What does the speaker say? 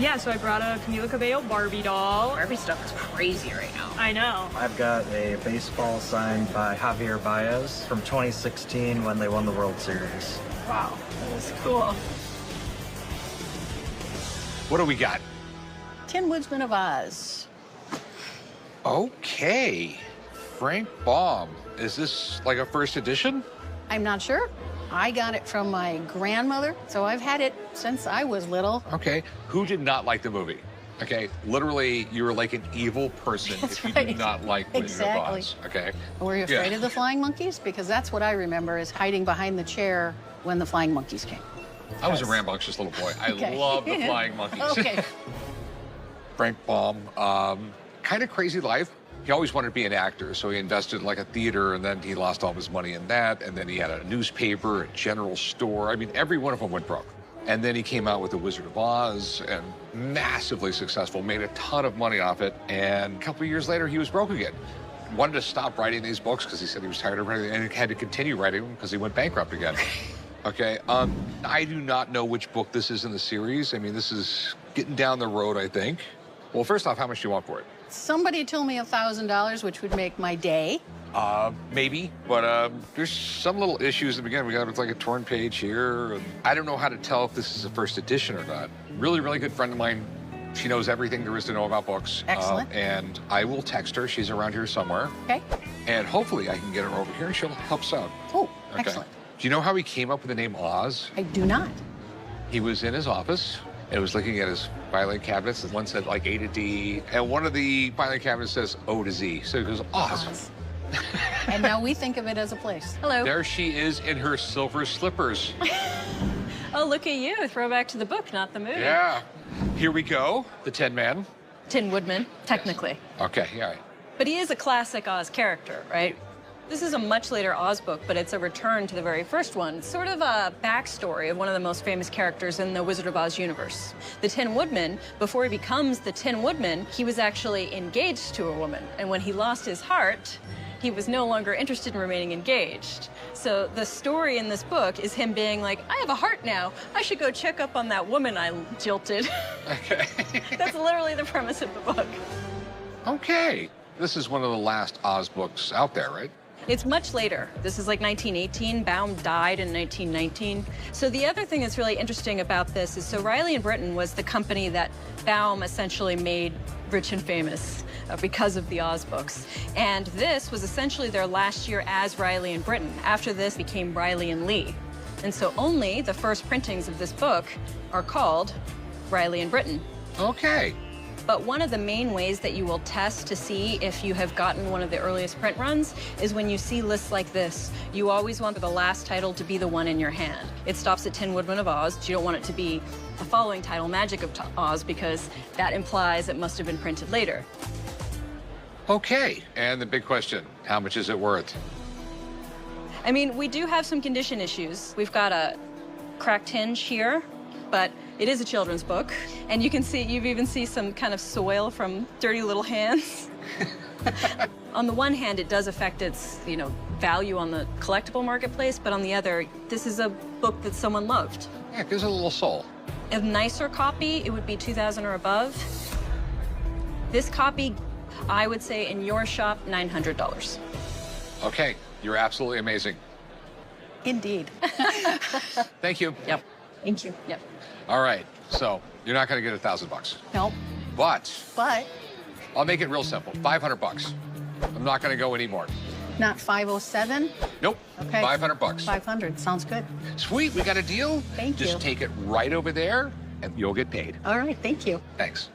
Yeah, so I brought a Camila Cabello Barbie doll. Barbie stuff is crazy right now. I know. I've got a baseball signed by Javier Baez from 2016 when they won the World Series. Wow, that is cool. What do we got? Tin Woodsman of Oz. Okay. Frank Baum. Is this like a first edition? I'm not sure. I got it from my grandmother, so I've had it since I was little. Okay. Who did not like the movie? Okay. Literally, you were like an evil person if you did not like Wizard of Oz. Okay. Were you afraid of the flying monkeys? Because that's what I remember is hiding behind the chair when the flying monkeys came. I was a rambunctious little boy. I love the flying monkeys. Okay. Frank Baum, kind of crazy life. He always wanted to be an actor, so he invested in like a theater, and then he lost all his money in that, and then he had a newspaper, a general store. I mean, every one of them went broke. And then he came out with The Wizard of Oz, and massively successful, made a ton of money off it, and a couple of years later, he was broke again. Wanted to stop writing these books because he said he was tired of writing, and had to continue writing them because he went bankrupt again. Okay, I do not know which book this is in the series. I mean, this is getting down the road, I think. Well, first off, how much do you want for it? Somebody told me $1,000, which would make my day. Maybe, but there's some little issues at the beginning. We got like a torn page here. And I don't know how to tell if this is a first edition or not. Really, really good friend of mine. She knows everything there is to know about books. Excellent. And I will text her. She's around here somewhere. Okay. And hopefully I can get her over here and she'll help us out. Oh, Okay. excellent. Do you know how he came up with the name Oz? I do not. He was in his office and was looking at his filing cabinets. And one said like A to D, and one of the filing cabinets says O to Z. So he goes, Oz. Oz. And now we think of it as a place. Hello. There she is in her silver slippers. Oh, look at you. Throwback to the book, not the movie. Yeah. Here we go, the Tin Man. Tin Woodman, technically. Okay, yeah. But he is a classic Oz character, right? This is a much later Oz book, but it's a return to the very first one. It's sort of a backstory of one of the most famous characters in the Wizard of Oz universe. The Tin Woodman, before he becomes the Tin Woodman, he was actually engaged to a woman. And when he lost his heart, he was no longer interested in remaining engaged. So the story in this book is him being like, I have a heart now. I should go check up on that woman I jilted. Okay. That's literally the premise of the book. Okay. This is one of the last Oz books out there, right? It's much later. This is like 1918. Baum died in 1919. So the other thing that's really interesting about this is, so Riley and Britton was the company that Baum essentially made rich and famous because of the Oz books. And this was essentially their last year as Riley and Britton. After this became Riley and Lee. And so only the first printings of this book are called Riley and Britton. Okay. But one of the main ways that you will test to see if you have gotten one of the earliest print runs is when you see lists like this. You always want the last title to be the one in your hand. It stops at Tin Woodman of Oz. You don't want it to be the following title, Magic of Oz, because that implies it must have been printed later. Okay. And the big question, how much is it worth? I mean, we do have some condition issues. We've got a cracked hinge here, but it is a children's book. And you can see, you even see some kind of soil from dirty little hands. On the one hand, it does affect its, value on the collectible marketplace, but on the other, this is a book that someone loved. Yeah, it gives it a little soul. A nicer copy, it would be $2,000 or above. This copy, I would say in your shop, $900. Okay, you're absolutely amazing. Indeed. Thank you. Yep. Thank you. Yep. All right, so you're not gonna get $1,000. Nope. But But I'll make it real simple, $500. I'm not gonna go any more. not 507? Nope, Okay. $500. 500. Sounds good. Sweet, we got a deal. Thank you. Just take it right over there and you'll get paid. All right. Thank you. Thanks.